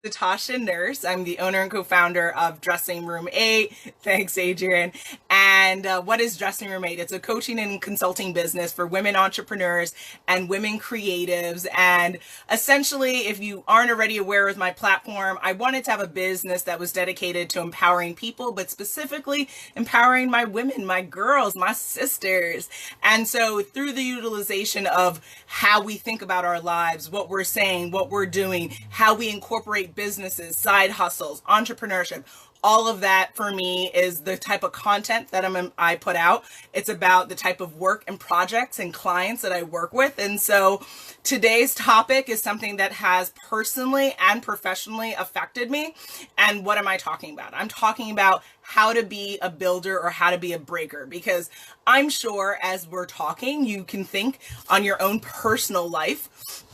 Natasha Nurse. I'm the owner and co-founder of Dressing Room 8. Thanks, Adrian. And what is Dressing Room 8? It's a coaching and consulting business for women entrepreneurs and women creatives. And essentially, if you aren't already aware of my platform, I wanted to have a business that was dedicated to empowering people, but specifically empowering my women, my girls, my sisters. And so through the utilization of how we think about our lives, what we're saying, what we're doing, how we incorporate businesses, side hustles, entrepreneurship, all of that for me is the type of content that I put out. It's about the type of work and projects and clients that I work with. And so today's topic is something that has personally and professionally affected me. And what am I talking about? I'm talking about how to be a builder or how to be a breaker, because I'm sure as we're talking, you can think on your own personal life,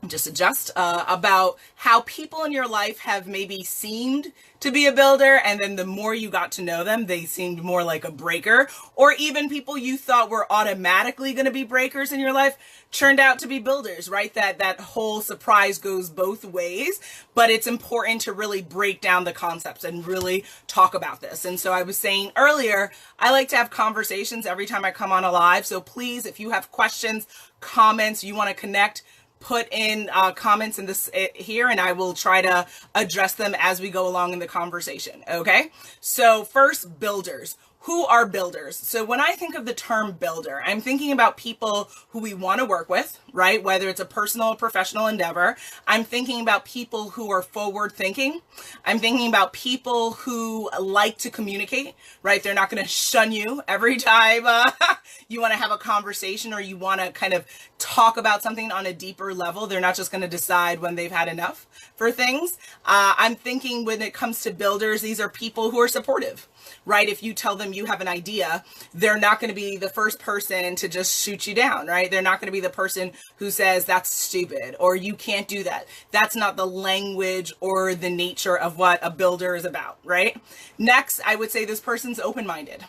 just adjust, about how people in your life have maybe seemed to be a builder, and then the more you got to know them, they seemed more like a breaker, or even people you thought were automatically going to be breakers in your life turned out to be builders, right? That whole surprise goes both ways, but it's important to really break down the concepts and really talk about this. And so I was saying earlier, I like to have conversations every time I come on a live. So please, if you have questions, comments, you want to connect, put in comments in this here, and I will try to address them as we go along in the conversation. Okay. So first, builders. Who are builders? So when I think of the term builder, I'm thinking about people who we want to work with, right? Whether it's a personal or professional endeavor. I'm thinking about people who are forward thinking. I'm thinking about people who like to communicate, right? They're not going to shun you every time you want to have a conversation or you want to kind of talk about something on a deeper level. They're not just going to decide when they've had enough for things. I'm thinking when it comes to builders, these are people who are supportive, right? If you tell them you have an idea, they're not going to be the first person to just shoot you down, right? They're not going to be the person who says that's stupid or you can't do that. That's not the language or the nature of what a builder is about, right? Next, I would say this person's open-minded.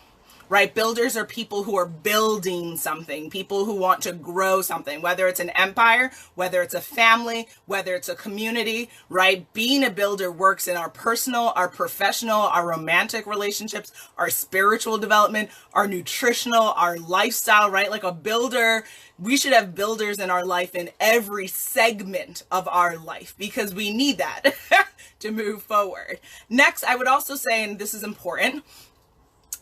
Right? Builders are people who are building something, people who want to grow something, whether it's an empire, whether it's a family, whether it's a community, right? Being a builder works in our personal, our professional, our romantic relationships, our spiritual development, our nutritional, our lifestyle, right? Like a builder, we should have builders in our life in every segment of our life because we need that to move forward. Next, I would also say, and this is important,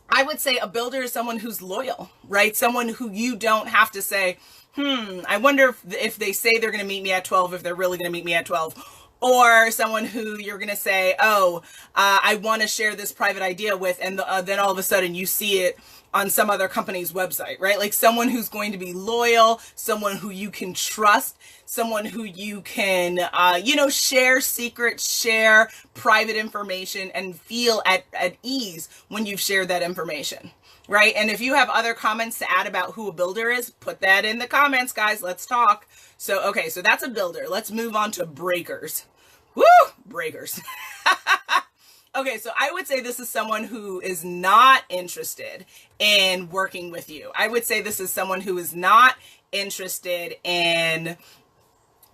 I would say a builder is someone who's loyal, right? Someone who you don't have to say, I wonder if they say they're going to meet me at 12, if they're really going to meet me at 12. Or someone who you're going to say, I want to share this private idea with, and then all of a sudden you see it on some other company's website, right? Like someone who's going to be loyal, someone who you can trust, someone who you can, share secrets, share private information, and feel at ease when you've shared that information, right? And if you have other comments to add about who a builder is, put that in the comments, guys. Let's talk. So that's a builder. Let's move on to breakers. Woo! Breakers. Okay, so I would say this is someone who is not interested in working with you. I would say this is someone who is not interested in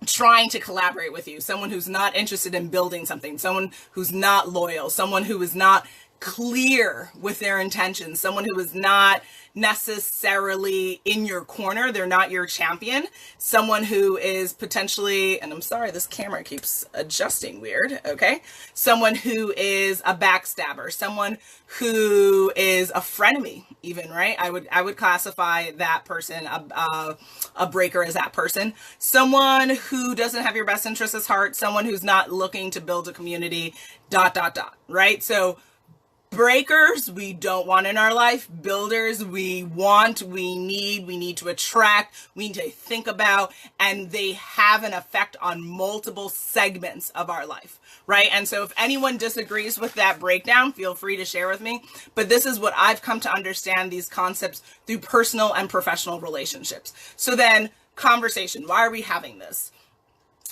trying to collaborate with you, someone who's not interested in building something, someone who's not loyal, someone who is not clear with their intentions, someone who is not necessarily in your corner. They're not your champion. Someone who is potentially, and I'm sorry, this camera keeps adjusting weird. Okay. Someone who is a backstabber, someone who is a frenemy even, right? I would classify that person, a breaker as that person. Someone who doesn't have your best interests at heart, someone who's not looking to build a community, ... right? So breakers, we don't want in our life. Builders, we want, we need to attract, we need to think about, and they have an effect on multiple segments of our life, right? And so if anyone disagrees with that breakdown, feel free to share with me. But this is what I've come to understand these concepts through personal and professional relationships. So then, conversation. Why are we having this?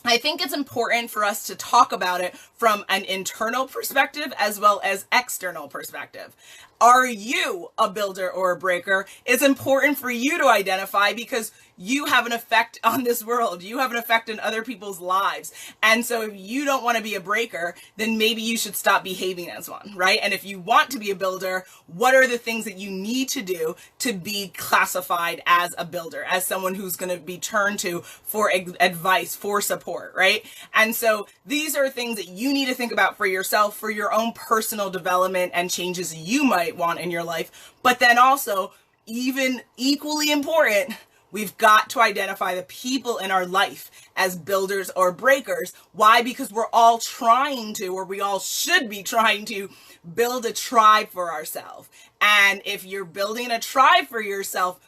I think it's important for us to talk about it from an internal perspective as well as external perspective. Are you a builder or a breaker? It's important for you to identify because you have an effect on this world. You have an effect in other people's lives. And so if you don't want to be a breaker, then maybe you should stop behaving as one, right? And if you want to be a builder, what are the things that you need to do to be classified as a builder, as someone who's going to be turned to for advice, for support, right? And so these are things that you need to think about for yourself, for your own personal development and changes you might want in your life. But then also, even equally important, we've got to identify the people in our life as builders or breakers. Why? Because we're all trying to, or we all should be trying to build a tribe for ourselves. And if you're building a tribe for yourself,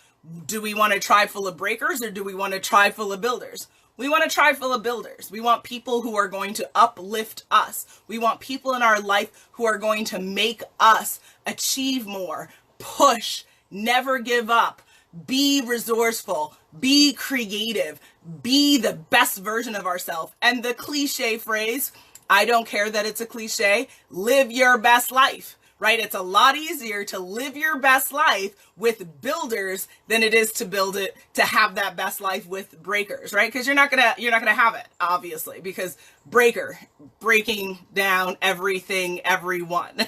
do we want a tribe full of breakers or do we want a tribe full of builders? We want a tribe full of builders. We want people who are going to uplift us. We want people in our life who are going to make us achieve more, push, never give up, be resourceful, be creative, be the best version of ourselves. And the cliche phrase, I don't care that it's a cliche, live your best life, right? It's a lot easier to live your best life with builders than it is to build it, to have that best life with breakers, right? Because you're not gonna have it, obviously, because breaking down everything, everyone.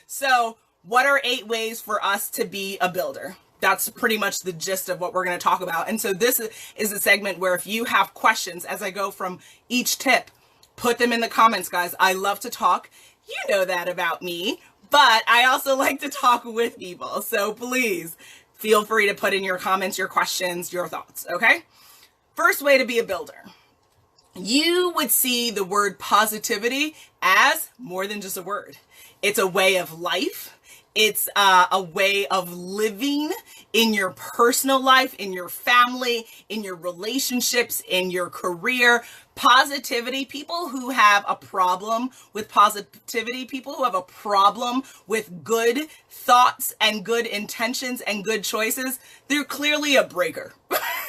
So what are 8 ways for us to be a builder? That's pretty much the gist of what we're going to talk about. And so this is a segment where if you have questions as I go from each tip, put them in the comments, guys. I love to talk. You know that about me, but I also like to talk with people. So please feel free to put in your comments, your questions, your thoughts, okay? First way to be a builder. You would see the word positivity as more than just a word. It's a way of life. It's a way of living in your personal life, in your family, in your relationships, in your career. Positivity, people who have a problem with positivity, people who have a problem with good thoughts and good intentions and good choices, they're clearly a breaker.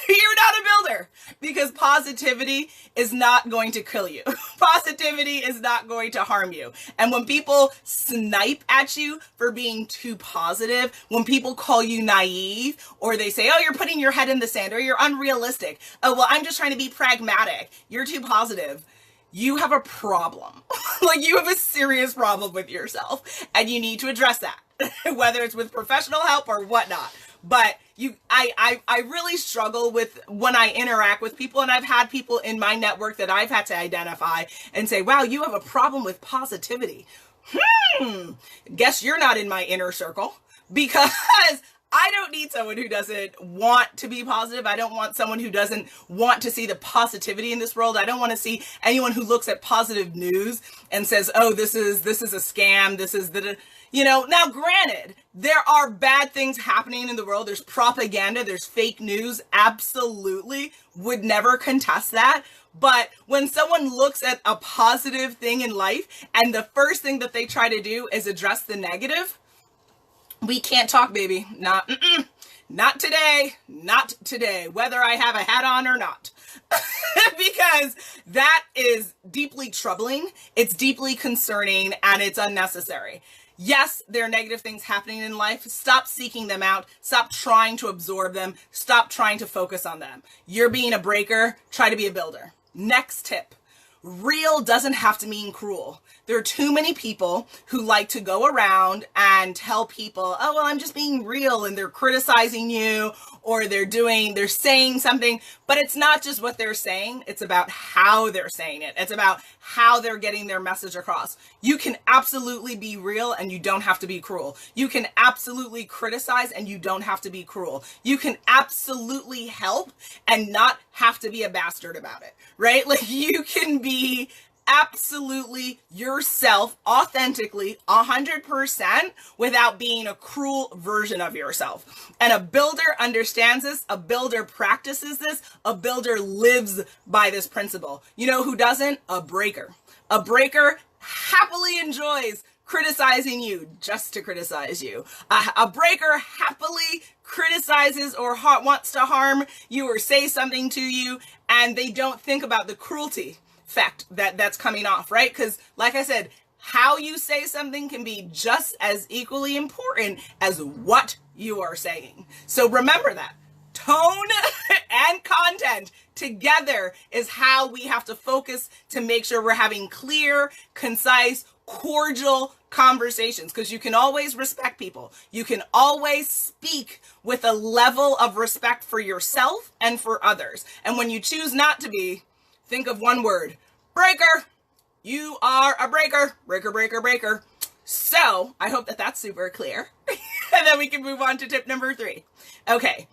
You're not a builder because positivity is not going to kill you. Positivity is not going to harm you. And when people snipe at you for being too positive, when people call you naive, or they say, oh, you're putting your head in the sand, or you're unrealistic. Oh, well, I'm just trying to be pragmatic. You're too positive. You have a problem. Like, you have a serious problem with yourself and you need to address that, whether it's with professional help or whatnot. But I really struggle with when I interact with people, and I've had people in my network that I've had to identify and say, wow, you have a problem with positivity. Guess you're not in my inner circle, because I don't need someone who doesn't want to be positive. I don't want someone who doesn't want to see the positivity in this world. I don't want to see anyone who looks at positive news and says, oh, this is a scam. This is the, now granted, there are bad things happening in the world. There's propaganda, there's fake news. Absolutely. Would never contest that. But when someone looks at a positive thing in life and the first thing that they try to do is address the negative, we can't talk, baby. Not today. Not today. Whether I have a hat on or not. Because that is deeply troubling. It's deeply concerning and it's unnecessary. Yes, there are negative things happening in life. Stop seeking them out. Stop trying to absorb them. Stop trying to focus on them. You're being a breaker. Try to be a builder. Next tip. Real doesn't have to mean cruel. There are too many people who like to go around and tell people, oh, well, I'm just being real, and they're criticizing you, or they're saying something, but it's not just what they're saying. It's about how they're saying it. It's about how they're getting their message across. You can absolutely be real and you don't have to be cruel. You can absolutely criticize and you don't have to be cruel. You can absolutely help and not have to be a bastard about it, right? Like, you can be absolutely yourself, authentically, 100%, without being a cruel version of yourself. And a builder understands this. A builder practices this. A builder lives by this principle. You know who doesn't? A breaker. A breaker happily enjoys criticizing you just to criticize you. A breaker happily criticizes or wants to harm you or say something to you, and they don't think about the cruelty effect that's coming off, right? Because like I said, How you say something can be just as equally important as what you are saying. So remember that. Tone and content together is how we have to focus to make sure we're having clear, concise, cordial conversations, because you can always respect people. You can always speak with a level of respect for yourself and for others. And when you choose not to be, think of one word: breaker. You are a breaker. Breaker, breaker, breaker. So I hope that that's super clear. And then we can move on to tip number 3. Okay.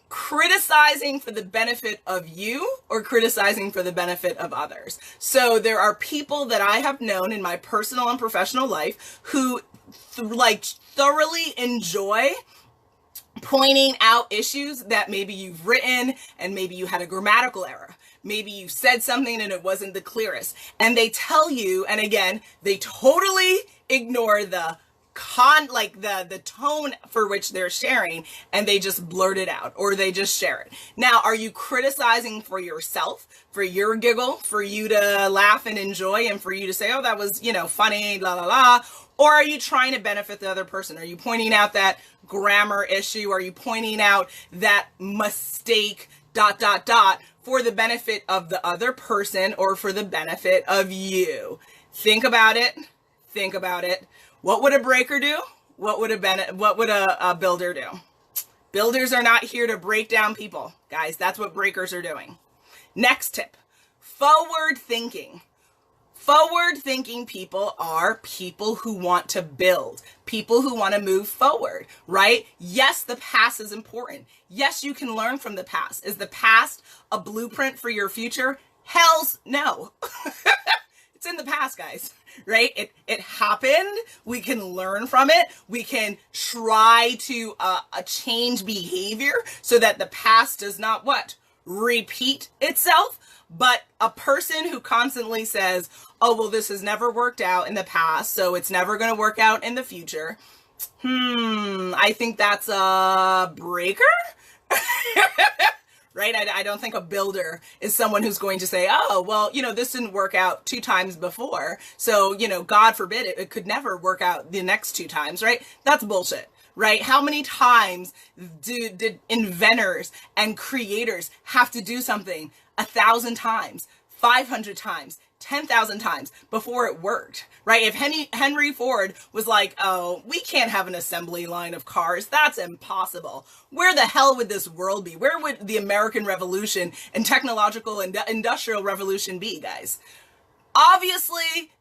Criticizing for the benefit of you or criticizing for the benefit of others. So there are people that I have known in my personal and professional life who thoroughly enjoy pointing out issues that maybe you've written and maybe you had a grammatical error. Maybe you said something and it wasn't the clearest. And they tell you, and again, they totally ignore the tone for which they're sharing, and they just blurt it out or they just share it. Now, are you criticizing for yourself, for your giggle, for you to laugh and enjoy, and for you to say, oh, that was, funny, la la la? Or are you trying to benefit the other person? Are you pointing out that grammar issue? Are you pointing out that mistake, ... for the benefit of the other person or for the benefit of you? Think about it. Think about it. What would a breaker do? What would a builder do? Builders are not here to break down people, guys. That's what breakers are doing. Next tip: forward thinking. Forward thinking people are people who want to build, people who want to move forward, right? Yes, the past is important. Yes, you can learn from the past. Is the past a blueprint for your future? Hells no. It's in the past, guys, right? It happened. We can learn from it. We can try to change behavior so that the past does not repeat itself. But a person who constantly says, oh, well, this has never worked out in the past, so it's never going to work out in the future. I think that's a breaker. Right? I don't think a builder is someone who's going to say, oh, well, this didn't work out 2 times before. So, God forbid it could never work out the next 2 times, right? That's bullshit, right? How many times did inventors and creators have to do something 1,000 times, 500 times, 10,000 times before it worked, right? If Henry Ford was like, oh, we can't have an assembly line of cars, that's impossible. Where the hell would this world be? Where would the American Revolution and technological and industrial revolution be, guys? Obviously,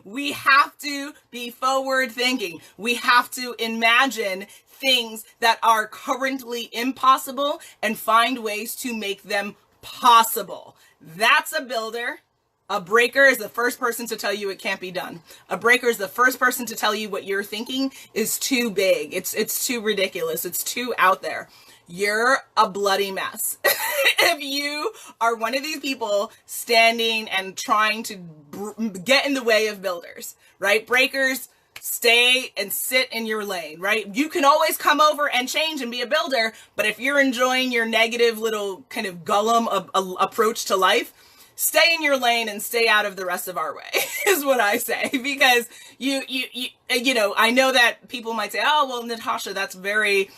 we have to be forward thinking. We have to imagine things that are currently impossible and find ways to make them possible. That's a builder. A breaker is the first person to tell you it can't be done. A breaker is the first person to tell you what you're thinking is too big. It's too ridiculous. It's too out there. You're a bloody mess. If you are one of these people standing and trying to get in the way of builders, right? Breakers, stay and sit in your lane, right? You can always come over and change and be a builder, but if you're enjoying your negative little kind of Gollum approach to life, stay in your lane and stay out of the rest of our way is what I say. Because I know that people might say, oh, well, Natasha, that's very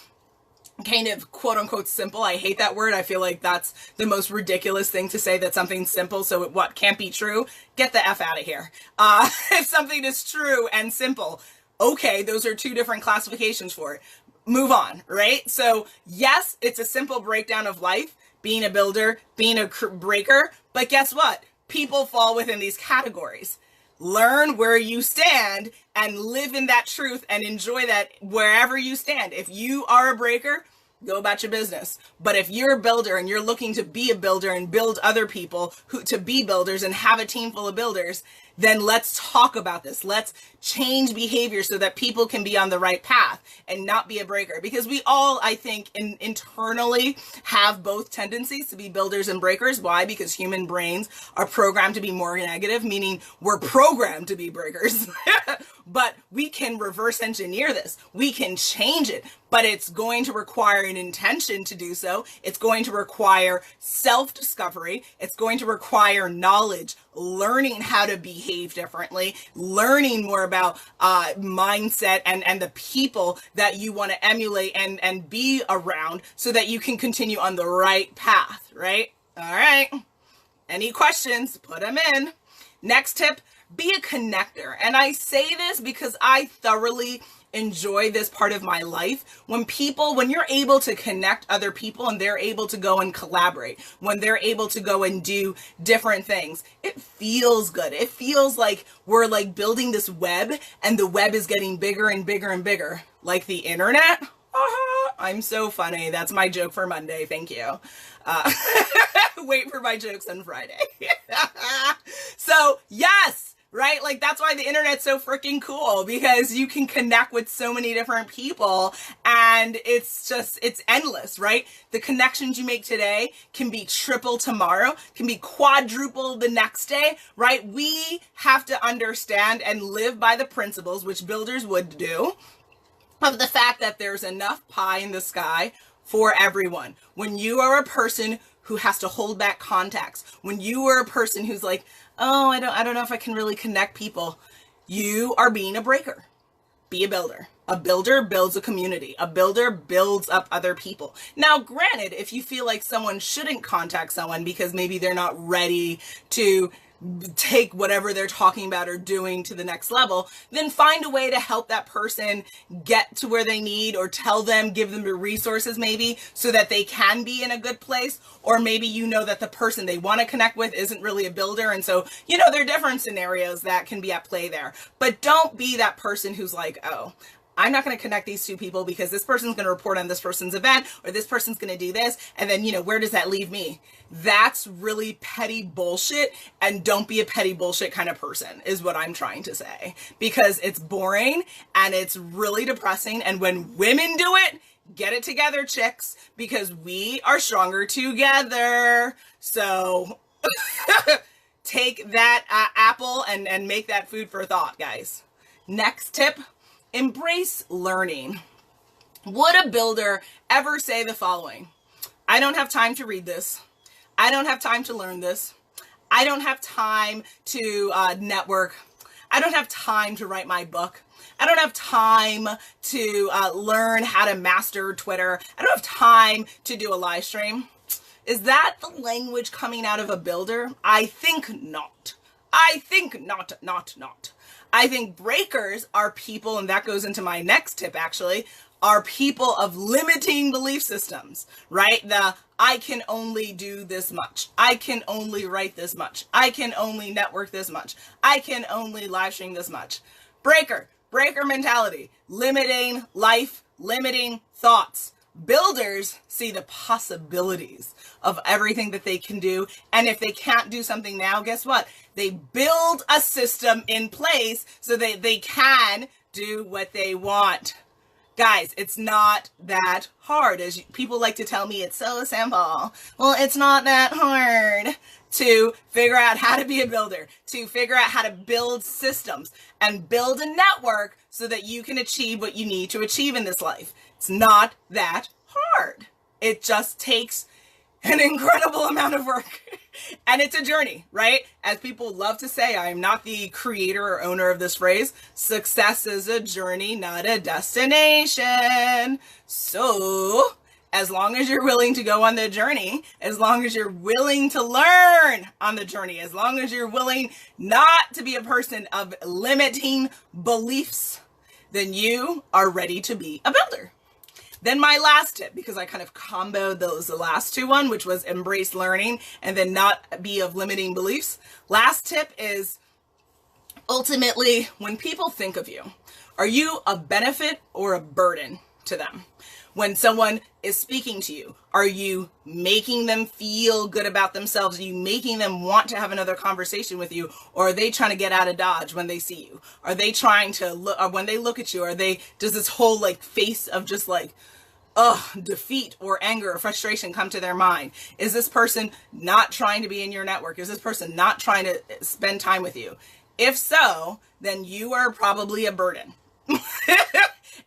kind of quote unquote simple. I hate that word. I feel like that's the most ridiculous thing to say, that something's simple, so it can't be true. Get the F out of here. If something is true and simple, okay, those are 2 different classifications for it. Move on, right? So yes, it's a simple breakdown of life, being a builder, being a breaker, but guess what? People fall within these categories. Learn where you stand and live in that truth and enjoy that wherever you stand. If you are a breaker, go about your business. But if you're a builder and you're looking to be a builder and build other people to be builders and have a team full of builders, then let's talk about this. Let's change behavior so that people can be on the right path and not be a breaker. Because we all, I think, internally have both tendencies to be builders and breakers. Why? Because human brains are programmed to be more negative, meaning we're programmed to be breakers. but we can reverse engineer this. We can change it, but it's going to require an intention to do so. It's going to require self-discovery. It's going to require knowledge, learning how to behave differently, learning more about mindset and the people that you want to emulate and be around so that you can continue on the right path, right? All right. Any questions? Put them in. Next tip, be a connector. And I say this because I thoroughly enjoy this part of my life. When you're able to connect other people and they're able to go and collaborate, when they're able to go and do different things, it feels good. It feels like we're like building this web and the web is getting bigger and bigger and bigger, like the internet. I'm so funny. That's my joke for Monday. Thank you. Wait for my jokes on Friday. So yes, right? Like that's why the internet's so freaking cool, because you can connect with so many different people and it's endless, right? The connections you make today can be triple tomorrow, can be quadruple the next day, right? We have to understand and live by the principles, which builders would do, of the fact that there's enough pie in the sky for everyone. When you are a person who has to hold back contacts, when you are a person who's like, oh, I don't know if I can really connect people, you are being a breaker. Be a builder. A builder builds a community. A builder builds up other people. Now, granted, if you feel like someone shouldn't contact someone because maybe they're not ready to take whatever they're talking about or doing to the next level, then find a way to help that person get to where they need, or tell them, give them the resources maybe so that they can be in a good place. Or maybe you know that the person they want to connect with isn't really a builder, and so there are different scenarios that can be at play there. But don't be that person who's like, oh, I'm not going to connect these two people because this person's going to report on this person's event, or this person's going to do this. And then, where does that leave me? That's really petty bullshit. And don't be a petty bullshit kind of person is what I'm trying to say, because it's boring and it's really depressing. And when women do it, get it together, chicks, because we are stronger together. So take that apple and make that food for thought, guys. Next tip. Embrace learning. Would a builder ever say the following? I don't have time to read this. I don't have time to learn this. I don't have time to network. I don't have time to write my book. I don't have time to learn how to master Twitter. I don't have time to do a live stream. Is that the language coming out of a builder? I think not. I think not. I think breakers are people, and that goes into my next tip actually, are people of limiting belief systems, right? I can only do this much. I can only write this much. I can only network this much. I can only live stream this much. Breaker mentality, limiting life, limiting thoughts. Builders see the possibilities of everything that they can do. And if they can't do something now, guess what? They build a system in place so that they can do what they want. Guys, it's not that hard. As people like to tell me, it's so simple. Well, it's not that hard to figure out how to be a builder, to figure out how to build systems and build a network so that you can achieve what you need to achieve in this life. It's not that hard. It just takes an incredible amount of work. And it's a journey, right? As people love to say, I am not the creator or owner of this phrase. Success is a journey, not a destination. So as long as you're willing to go on the journey, as long as you're willing to learn on the journey, as long as you're willing not to be a person of limiting beliefs, then you are ready to be a builder. Then my last tip, because I kind of comboed the last two, which was embrace learning and then not be of limiting beliefs. Last tip is ultimately, when people think of you, are you a benefit or a burden to them? When someone is speaking to you, are you making them feel good about themselves? Are you making them want to have another conversation with you? Or are they trying to get out of Dodge when they see you? Are they trying to look, or when they look at you, does this whole face of just defeat or anger or frustration come to their mind? Is this person not trying to be in your network? Is this person not trying to spend time with you? If so, then you are probably a burden.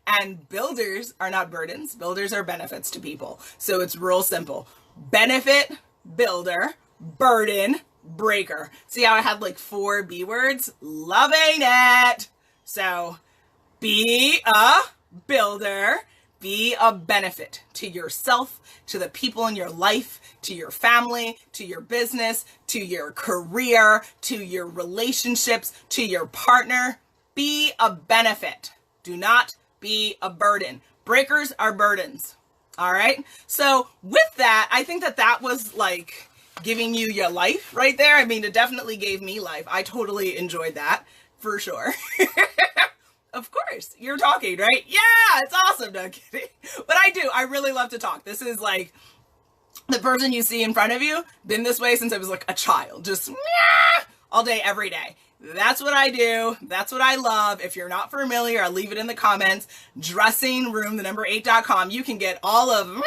And builders are not burdens. Builders are benefits to people. So it's real simple. Benefit, builder, burden, breaker. See how I had like 4 B words? Loving it. So be a builder, be a benefit to yourself, to the people in your life, to your family, to your business, to your career, to your relationships, to your partner. Be a benefit. Do not be a burden. Breakers are burdens. All right. So with that, I think that that was like giving you your life right there. I mean, it definitely gave me life. I totally enjoyed that for sure. Of course, you're talking, right? Yeah, it's awesome. No kidding. But I do. I really love to talk. This is like the person you see in front of you. Been this way since I was like a child. Just all day, every day. That's what I do. That's what I love. If you're not familiar, I'll leave it in the comments. Dressingroom8.com. You can get all of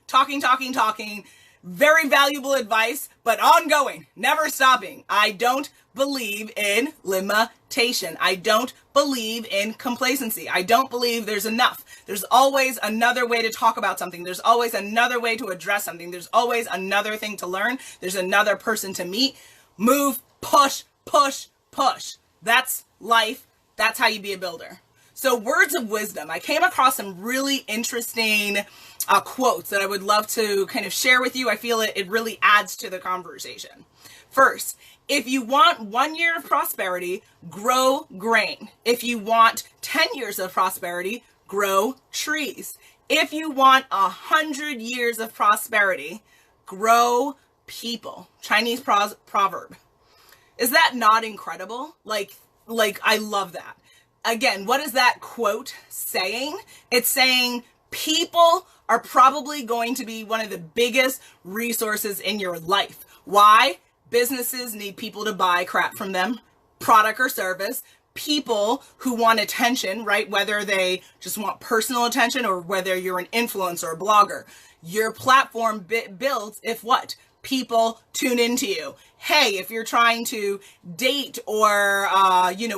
talking. Very valuable advice, but ongoing, never stopping. I don't believe in limitation. I don't believe in complacency. I don't believe there's enough. There's always another way to talk about something. There's always another way to address something. There's always another thing to learn. There's another person to meet. Move, push. That's life. That's how you be a builder. So words of wisdom. I came across some really interesting quotes that I would love to kind of share with you. I feel it really adds to the conversation. First, if you want 1 year of prosperity, grow grain. If you want 10 years of prosperity, grow trees. If you want 100 years of prosperity, grow people. Chinese proverb. Is that not incredible? Like I love that. Again, what is that quote saying? It's saying people are probably going to be one of the biggest resources in your life. Why? Businesses need people to buy crap from them, product or service. People who want attention, right? Whether they just want personal attention or whether you're an influencer or blogger. Your platform builds if what? People tune into you. Hey, if you're trying to date or,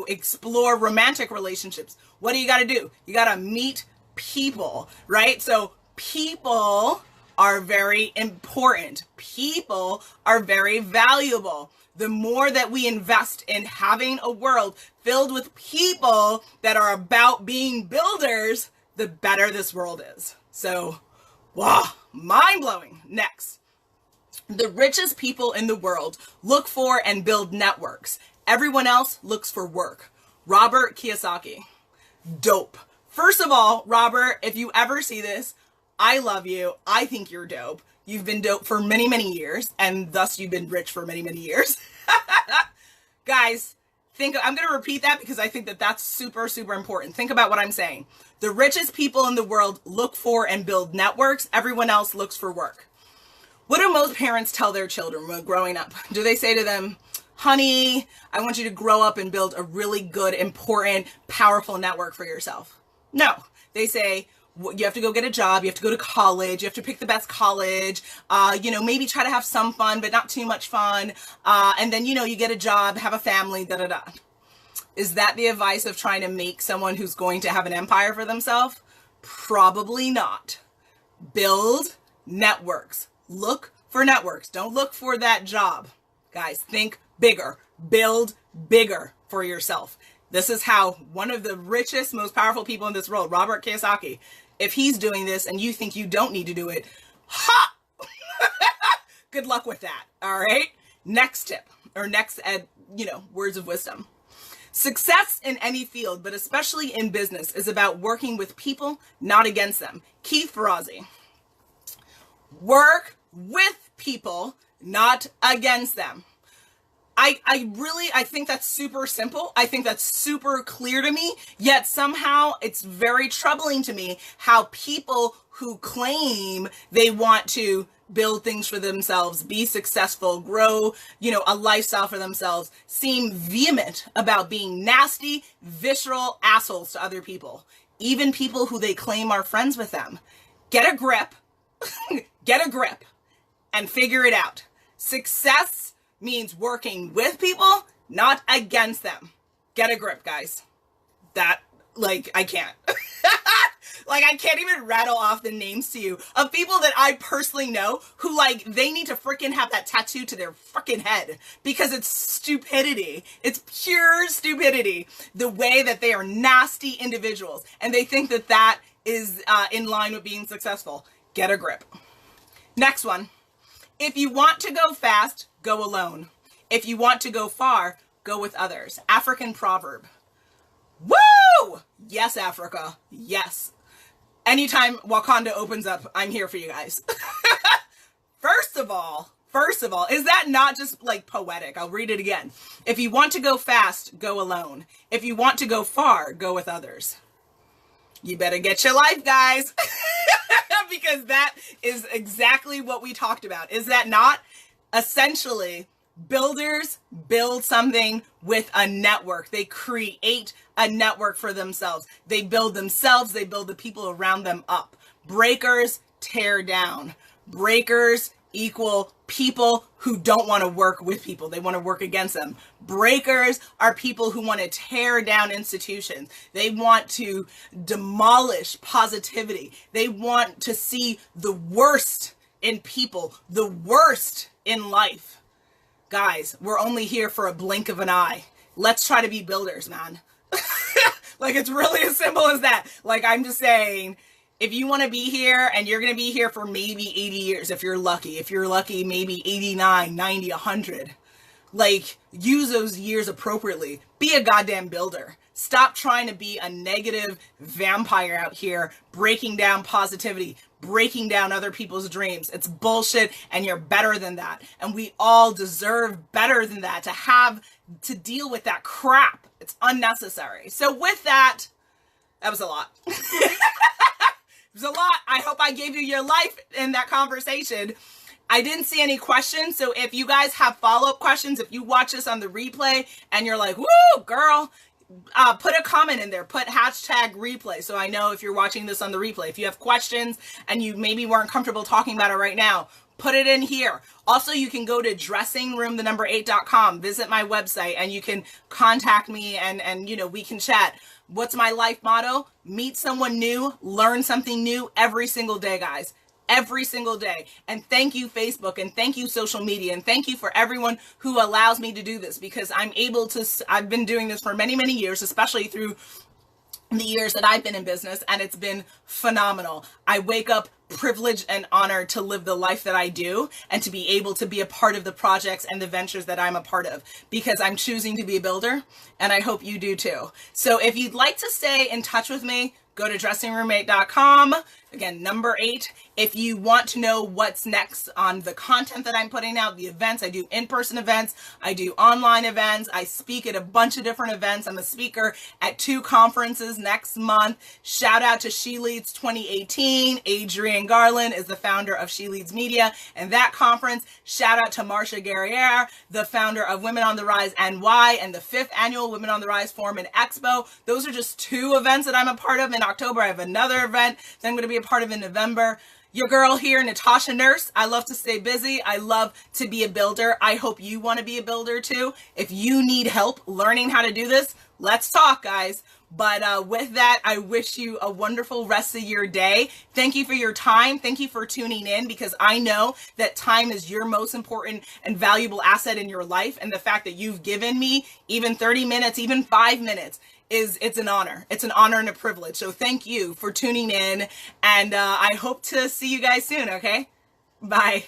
explore romantic relationships, what do you got to do? You got to meet people, right? So people are very important. People are very valuable. The more that we invest in having a world filled with people that are about being builders, the better this world is. So, wow, mind blowing. Next. The richest people in the world look for and build networks. Everyone else looks for work. Robert Kiyosaki. Dope. First of all, Robert, if you ever see this, I love you. I think you're dope. You've been dope for many, many years, and thus you've been rich for many, many years. Guys, I'm going to repeat that because I think that that's super, super important. Think about what I'm saying. The richest people in the world look for and build networks. Everyone else looks for work. What do most parents tell their children when growing up? Do they say to them, honey, I want you to grow up and build a really good, important, powerful network for yourself? No. They say, you have to go get a job, you have to go to college, you have to pick the best college, maybe try to have some fun, but not too much fun. And then, you get a job, have a family, da-da-da. Is that the advice of trying to make someone who's going to have an empire for themselves? Probably not. Build networks. Look for networks. Don't look for that job. Guys, think bigger. Build bigger for yourself. This is how one of the richest, most powerful people in this world, Robert Kiyosaki, if he's doing this and you think you don't need to do it, good luck with that. All right. Next tip or words of wisdom. Success in any field, but especially in business, is about working with people, not against them. Keith Ferrazzi. Work with people, not against them. I think that's super simple. I think that's super clear to me, yet somehow it's very troubling to me how people who claim they want to build things for themselves, be successful, grow, a lifestyle for themselves, seem vehement about being nasty, visceral assholes to other people, even people who they claim are friends with them. Get a grip. Get a grip and figure it out. Success means working with people, not against them. Get a grip, guys. That, like, I can't. Like, I can't even rattle off the names to you of people that I personally know who, like, they need to freaking have that tattoo to their freaking head because it's stupidity. It's pure stupidity. The way that they are nasty individuals and they think that that is in line with being successful. Get a grip. Next one. If you want to go fast, go alone. If you want to go far, go with others. African proverb. Woo! Yes, Africa. Yes. Anytime Wakanda opens up, I'm here for you guys. First of all, is that not just like poetic? I'll read it again. If you want to go fast, go alone. If you want to go far, go with others. You better get your life, guys. Because that is exactly what we talked about. Is that not? Essentially, builders build something with a network. They create a network for themselves. They build themselves. They build the people around them up. Breakers tear down. Breakers equal people who don't want to work with people. They want to work against them. Breakers are people who want to tear down institutions. They want to demolish positivity. They want to see the worst in people, the worst in life. Guys, we're only here for a blink of an eye. Let's try to be builders, man. Like, it's really as simple as that. Like, I'm just saying, if you want to be here and you're going to be here for maybe 80 years, if you're lucky, maybe 89, 90, 100, like, use those years appropriately. Be a goddamn builder. Stop trying to be a negative vampire out here, breaking down positivity, breaking down other people's dreams. It's bullshit, and you're better than that. And we all deserve better than that, to have to deal with that crap. It's unnecessary. So with that was a lot. It was a lot. I hope I gave you your life in that conversation. I didn't see any questions. So if you guys have follow-up questions, if you watch this on the replay and you're like, woo, girl, put a comment in there, put hashtag replay. So I know if you're watching this on the replay, if you have questions and you maybe weren't comfortable talking about it right now, put it in here. Also, you can go to dressingroom8.com, visit my website, and you can contact me and you know, we can chat. What's my life motto? Meet someone new, learn something new every single day, guys. Every single day. And thank you, Facebook, and thank you, social media, and thank you for everyone who allows me to do this, because I'm able to, I've been doing this for many, many years, especially through the years that I've been in business, and it's been phenomenal. I wake up privileged and honored to live the life that I do and to be able to be a part of the projects and the ventures that I'm a part of, because I'm choosing to be a builder, and I hope you do too. So if you'd like to stay in touch with me, go to dressingroom8.com. Again, number 8. If you want to know what's next on the content that I'm putting out, the events, I do in-person events, I do online events, I speak at a bunch of different events. I'm a speaker at 2 conferences next month. Shout out to She Leads 2018. Adrienne Garland is the founder of She Leads Media and that conference. Shout out to Marsha Guerriere, the founder of Women on the Rise NY and the 5th annual Women on the Rise Forum and Expo. Those are just 2 events that I'm a part of. In October, I have another event that I'm going to be a part of in November. Your girl here, Natasha Nurse. I love to stay busy. I love to be a builder. I hope you want to be a builder too. If you need help learning how to do this, let's talk, guys. But with that, I wish you a wonderful rest of your day. Thank you for your time. Thank you for tuning in, because I know that time is your most important and valuable asset in your life. And the fact that you've given me even 30 minutes, even 5 minutes, it's an honor. It's an honor and a privilege. So thank you for tuning in, and I hope to see you guys soon, okay? Bye.